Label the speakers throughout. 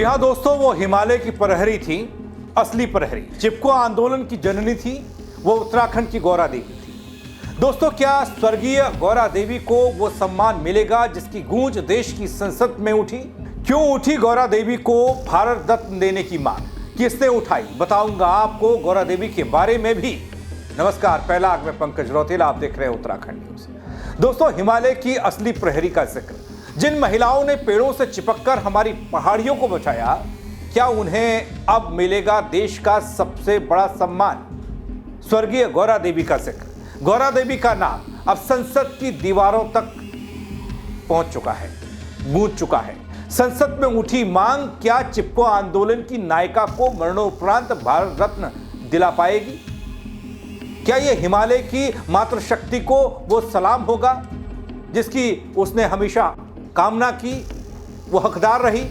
Speaker 1: जी हाँ दोस्तों, वो हिमालय की प्रहरी थी, असली प्रहरी। चिपको आंदोलन की जननी थी, वो उत्तराखंड की गौरा देवी थी। दोस्तों, क्या स्वर्गीय गौरा देवी को वो सम्मान मिलेगा जिसकी गूंज देश की संसद में उठी? क्यों उठी गौरा देवी को भारत रत्न देने की मांग? किसने उठाई, बताऊंगा आपको गौरा देवी के बारे में भी। नमस्कार, पहला आग में पंकज रौतेला, आप देख रहे हैं उत्तराखंड न्यूज। दोस्तों, हिमालय की असली प्रहरी का जिक्र, जिन महिलाओं ने पेड़ों से चिपककर हमारी पहाड़ियों को बचाया, क्या उन्हें अब मिलेगा देश का सबसे बड़ा सम्मान? स्वर्गीय गौरा देवी का जिक्र, गौरा देवी का नाम अब संसद की दीवारों तक पहुंच चुका है, गूंज चुका है। संसद में उठी मांग क्या चिपको आंदोलन की नायिका को मरणोपरांत भारत रत्न दिला पाएगी? क्या यह हिमालय की मातृशक्ति को वो सलाम होगा जिसकी उसने हमेशा कामना की, वो हकदार रही?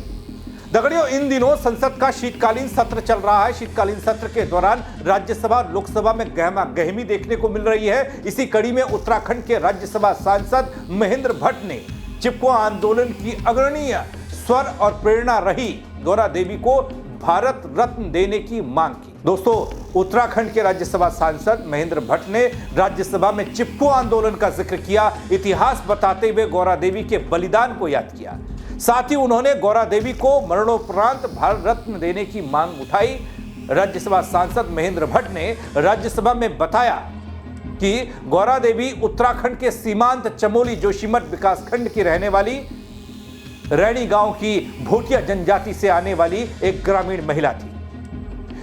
Speaker 1: दगड़ियों, इन दिनों संसद का शीतकालीन सत्र चल रहा है। शीतकालीन सत्र के दौरान राज्यसभा लोकसभा में गहमा गहमी देखने को मिल रही है। इसी कड़ी में उत्तराखंड के राज्यसभा सांसद महेंद्र भट्ट ने चिपको आंदोलन की अग्रणीय स्वर और प्रेरणा रही गौरा देवी को भारत रत्न देने की मांग की। दोस्तों, उत्तराखंड के राज्यसभा सांसद महेंद्र भट्ट ने राज्यसभा में चिपको आंदोलन का जिक्र किया, इतिहास बताते हुए गौरा देवी के बलिदान को याद किया। साथ ही उन्होंने गौरा देवी को मरणोपरांत भारत रत्न देने की मांग उठाई। राज्यसभा सांसद महेंद्र भट्ट ने राज्यसभा में बताया कि गौरा देवी उत्तराखंड के सीमांत चमोली जोशीमठ विकासखंड की रहने वाली रैणी गांव की भोटिया जनजाति से आने वाली एक ग्रामीण महिला थी।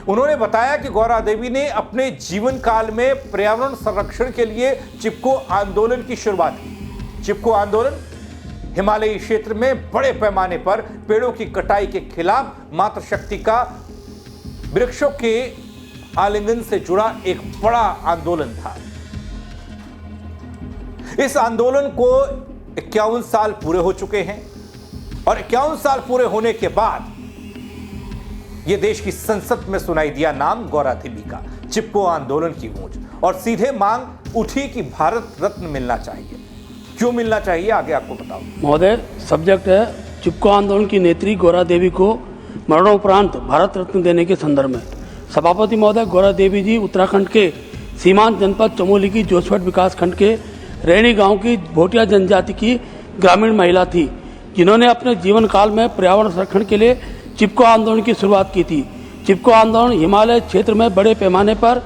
Speaker 1: उन्होंने बताया कि गौरा देवी ने अपने जीवन काल में पर्यावरण संरक्षण के लिए चिपको आंदोलन की शुरुआत की। चिपको आंदोलन हिमालयी क्षेत्र में बड़े पैमाने पर पेड़ों की कटाई के खिलाफ मातृशक्ति का वृक्षों के आलिंगन से जुड़ा एक बड़ा आंदोलन था। इस आंदोलन को 51 साल पूरे हो चुके हैं और 51 साल पूरे होने के बाद यह देश की संसद में सुनाई दिया नाम गौरा देवी का, चिपको आंदोलन की गूंज, और सीधे मांग उठी कि भारत रत्न मिलना चाहिए। क्यों मिलना चाहिए, आगे आपको बताऊं।
Speaker 2: महोदय, सब्जेक्ट है चिपको आंदोलन की नेत्री गौरा देवी को मरणोपरांत भारत रत्न देने के संदर्भ में। सभापति महोदय, गौरा देवी जी उत्तराखंड के सीमांत जनपद चमोली की जोशीमठ विकासखंड के रैणी गांव की भोटिया जनजाति की ग्रामीण महिला थी, जिन्होंने अपने जीवन काल में पर्यावरण संरक्षण के लिए चिपको आंदोलन की शुरुआत की थी। चिपको आंदोलन हिमालय क्षेत्र में बड़े पैमाने पर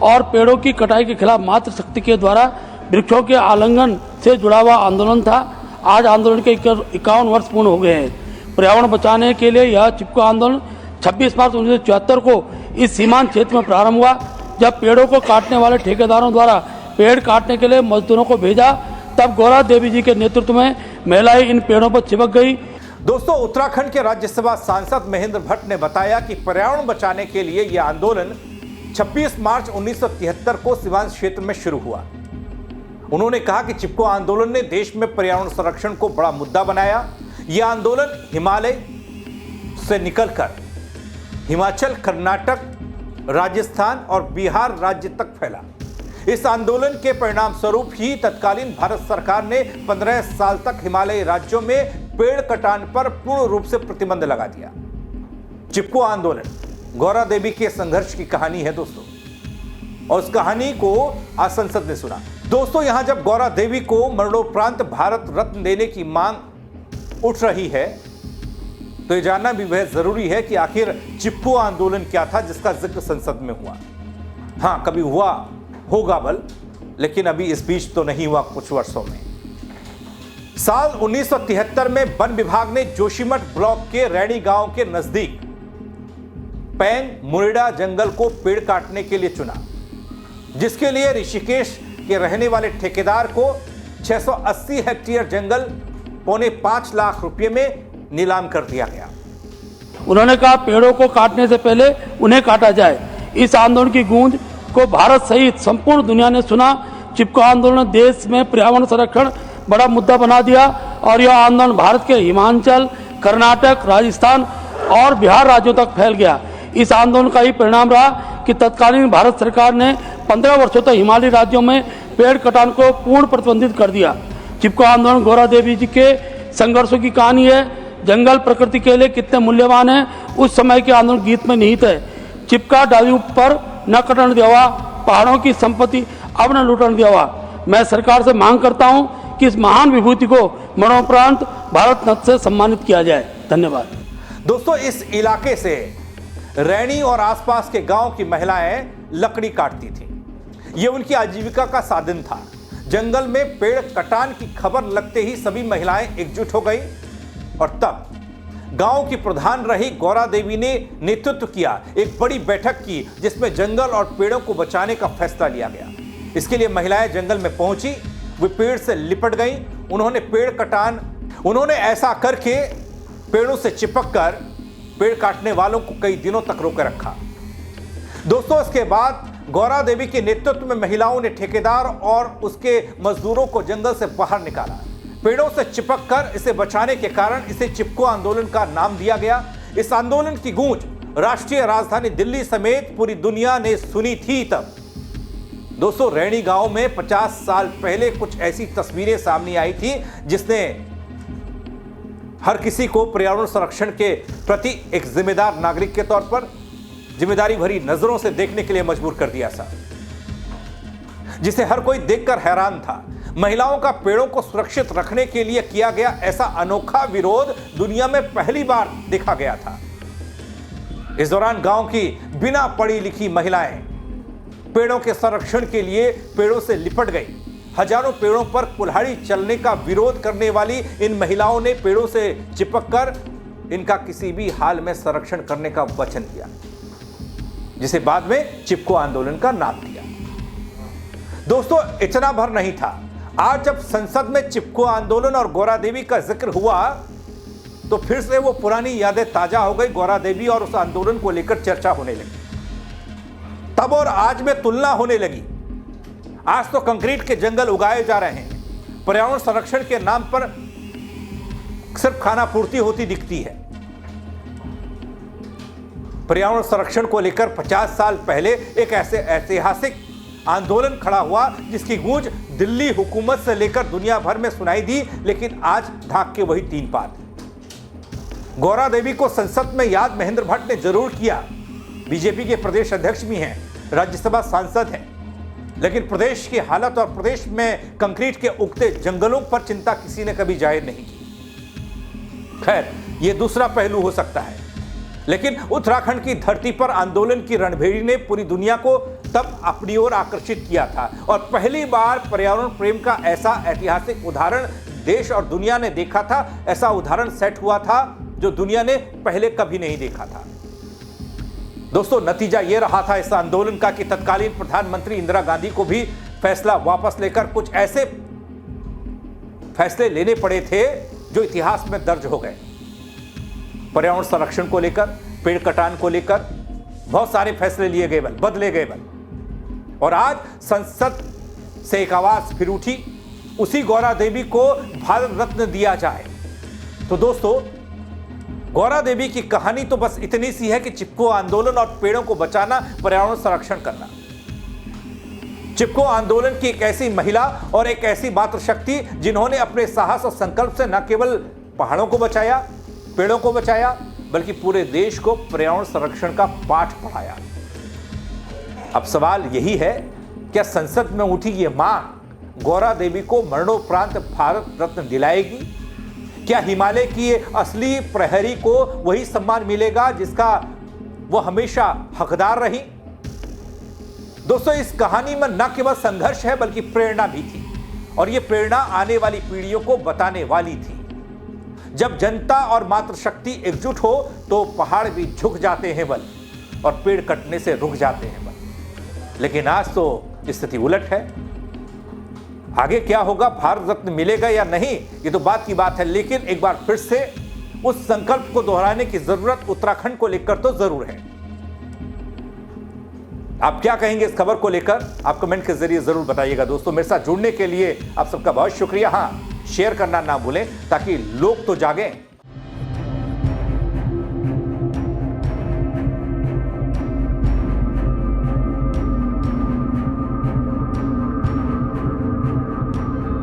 Speaker 2: और पेड़ों की कटाई के खिलाफ मातृशक्ति के द्वारा वृक्षों के आलिंगन से जुड़ा हुआ आंदोलन था। आज आंदोलन के 51 वर्ष पूर्ण हो गए हैं। पर्यावरण बचाने के लिए यह चिपको आंदोलन 26 मार्च 1974 को इस सीमांत क्षेत्र में प्रारंभ हुआ, जब पेड़ों को काटने वाले ठेकेदारों द्वारा पेड़ काटने के लिए मजदूरों को भेजा। तब गौरा देवी जी के नेतृत्व में महिलाएं इन पेड़ों पर चिपक गई।
Speaker 1: दोस्तों, उत्तराखंड के राज्यसभा सांसद महेंद्र भट्ट ने बताया कि पर्यावरण बचाने के लिए यह आंदोलन 26 मार्च 1973 को सीमांत क्षेत्र में शुरू हुआ। उन्होंने कहा कि चिपको आंदोलन ने देश में पर्यावरण संरक्षण को बड़ा मुद्दा बनाया। यह आंदोलन हिमालय से निकलकर हिमाचल, कर्नाटक, राजस्थान और बिहार राज्य तक फैला। इस आंदोलन के परिणाम स्वरूप ही तत्कालीन भारत सरकार ने 15 साल तक हिमालयी राज्यों में पेड़ कटान पर पूर्ण रूप से प्रतिबंध लगा दिया। चिपको आंदोलन गौरा देवी के संघर्ष की कहानी है दोस्तों, और उस कहानी को आज संसद ने सुना। दोस्तों, यहां जब गौरा देवी को मरणोपरांत भारत रत्न देने की मांग उठ रही है, तो यह जानना भी बेहद जरूरी है कि आखिर चिपको आंदोलन क्या था जिसका जिक्र संसद में हुआ। हां, कभी हुआ होगा बल, लेकिन अभी इस बीच तो नहीं हुआ कुछ वर्षों में। साल 1973 में वन विभाग ने जोशीमठ ब्लॉक के रैणी गांव के नजदीक पैंग मुरेडा जंगल को पेड़ काटने के लिए चुना, जिसके लिए ऋषिकेश के रहने वाले ठेकेदार को 680 हेक्टेयर जंगल 5.25 लाख रुपए में नीलाम कर दिया गया।
Speaker 2: उन्होंने कहा, पेड़ों को काटने से पहले उन्हें काटा जाए। इस आंदोलन की गूंज को भारत सहित संपूर्ण दुनिया ने सुना। चिपको आंदोलन ने देश में पर्यावरण संरक्षण बड़ा मुद्दा बना दिया और यह आंदोलन भारत के हिमाचल, कर्नाटक, राजस्थान और बिहार राज्यों तक फैल गया। इस आंदोलन का ही परिणाम रहा कि तत्कालीन भारत सरकार ने 15 वर्षों तक हिमालयी राज्यों में पेड़ कटान को पूर्ण प्रतिबंधित कर दिया। चिपको आंदोलन गौरा देवी जी के संघर्षों की कहानी है, जंगल प्रकृति के लिए कितने मूल्यवान हैं उस समय के आंदोलन गीत में निहित है। चिपका डाली पर न कटन देवा, पहाड़ों की संपत्ति अब न लूटन देवा। मैं सरकार से मांग करता हूं कि इस महान विभूति को मरणोपरांत भारत रत्न से सम्मानित किया जाए। धन्यवाद।
Speaker 1: दोस्तों, इस इलाके से रैनी और आसपास के गांव की महिलाएं लकड़ी काटती थीं। ये उनकी आजीविका का साधन था। जंगल में पेड़ कटान की खबर लगते ही सभी महिलाएं एकजुट हो गई और तब गांव की प्रधान रही गौरा देवी ने नेतृत्व किया, एक बड़ी बैठक की जिसमें जंगल और पेड़ों को बचाने का फैसला लिया गया। इसके लिए महिलाएं जंगल में पहुंची, वे पेड़ से लिपट गईं। उन्होंने ऐसा करके पेड़ों से चिपक कर पेड़ काटने वालों को कई दिनों तक रोके रखा। दोस्तों, इसके बाद गौरा देवी के नेतृत्व में महिलाओं ने ठेकेदार और उसके मजदूरों को जंगल से बाहर निकाला। पेड़ों से चिपक कर इसे बचाने के कारण इसे चिपको आंदोलन का नाम दिया गया। इस आंदोलन की गूंज राष्ट्रीय राजधानी दिल्ली समेत पूरी दुनिया ने सुनी थी। तब दोस्तों, रैनी गांव में 50 साल पहले कुछ ऐसी तस्वीरें सामने आई थी जिसने हर किसी को पर्यावरण संरक्षण के प्रति एक जिम्मेदार नागरिक के तौर पर जिम्मेदारी भरी नजरों से देखने के लिए मजबूर कर दिया था, जिसे हर कोई देखकर हैरान था। महिलाओं का पेड़ों को सुरक्षित रखने के लिए किया गया ऐसा अनोखा विरोध दुनिया में पहली बार देखा गया था। इस दौरान गांव की बिना पढ़ी लिखी महिलाएं पेड़ों के संरक्षण के लिए पेड़ों से लिपट गई। हजारों पेड़ों पर कुल्हाड़ी चलने का विरोध करने वाली इन महिलाओं ने पेड़ों से चिपककर इनका किसी भी हाल में संरक्षण करने का वचन दिया, जिसे बाद में चिपको आंदोलन का नाम दिया। दोस्तों, इतना भर नहीं था। आज जब संसद में चिपको आंदोलन और गौरा देवी का जिक्र हुआ तो फिर से वो पुरानी यादें ताजा हो गई। गौरा देवी और उस आंदोलन को लेकर चर्चा होने लगी। तब और आज में तुलना होने लगी। आज तो कंक्रीट के जंगल उगाए जा रहे हैं। पर्यावरण संरक्षण के नाम पर सिर्फ खाना पूर्ति होती दिखती है। पर्यावरण संरक्षण को लेकर 50 साल पहले एक ऐसे ऐतिहासिक आंदोलन खड़ा हुआ जिसकी गूंज दिल्ली हुकूमत से लेकर दुनिया भर में सुनाई दी, लेकिन आज ढाक के वही तीन पात। गौरा देवी को संसद में याद महेंद्र भट्ट ने जरूर किया। बीजेपी के प्रदेश अध्यक्ष भी हैं, राज्यसभा सांसद हैं, लेकिन प्रदेश की हालत और प्रदेश में कंक्रीट के उगते जंगलों पर चिंता किसी ने कभी जाहिर नहीं की। खैर, यह दूसरा पहलू हो सकता है, लेकिन उत्तराखंड की धरती पर आंदोलन की रणभेरी ने पूरी दुनिया को तब अपनी ओर आकर्षित किया था और पहली बार पर्यावरण प्रेम का ऐसा ऐतिहासिक उदाहरण देश और दुनिया ने देखा था। ऐसा उदाहरण सेट हुआ था जो दुनिया ने पहले कभी नहीं देखा था। दोस्तों, नतीजा यह रहा था इस आंदोलन का कि तत्कालीन प्रधानमंत्री इंदिरा गांधी को भी फैसला वापस लेकर कुछ ऐसे फैसले लेने पड़े थे जो इतिहास में दर्ज हो गए। पर्यावरण संरक्षण को लेकर, पेड़ कटान को लेकर बहुत सारे फैसले लिए गए, बदले गए। और आज संसद से एक आवाज फिर उठी, उसी गौरा देवी को भारत रत्न दिया जाए। तो दोस्तों, गौरा देवी की कहानी तो बस इतनी सी है कि चिपको आंदोलन और पेड़ों को बचाना, पर्यावरण संरक्षण करना। चिपको आंदोलन की एक ऐसी महिला और एक ऐसी मातृशक्ति जिन्होंने अपने साहस और संकल्प से न केवल पहाड़ों को बचाया, पेड़ों को बचाया, बल्कि पूरे देश को पर्यावरण संरक्षण का पाठ पढ़ाया। अब सवाल यही है, क्या संसद में उठी ये मांग गौरा देवी को मरणोपरांत भारत रत्न दिलाएगी? क्या हिमालय की ये असली प्रहरी को वही सम्मान मिलेगा जिसका वो हमेशा हकदार रही? दोस्तों, इस कहानी में न केवल संघर्ष है बल्कि प्रेरणा भी थी, और ये प्रेरणा आने वाली पीढ़ियों को बताने वाली थी। जब जनता और मातृशक्ति एकजुट हो तो पहाड़ भी झुक जाते हैं बल, और पेड़ कटने से रुक जाते हैं बल। लेकिन आज तो स्थिति उलट है। आगे क्या होगा, भारत रत्न मिलेगा या नहीं, ये तो बात की बात है, लेकिन एक बार फिर से उस संकल्प को दोहराने की जरूरत उत्तराखंड को लेकर तो जरूर है। आप क्या कहेंगे इस खबर को लेकर? आप कमेंट के जरिए जरूर बताइएगा। दोस्तों, मेरे साथ जुड़ने के लिए आप सबका बहुत शुक्रिया। हाँ, शेयर करना ना भूलें ताकि लोग तो जागें।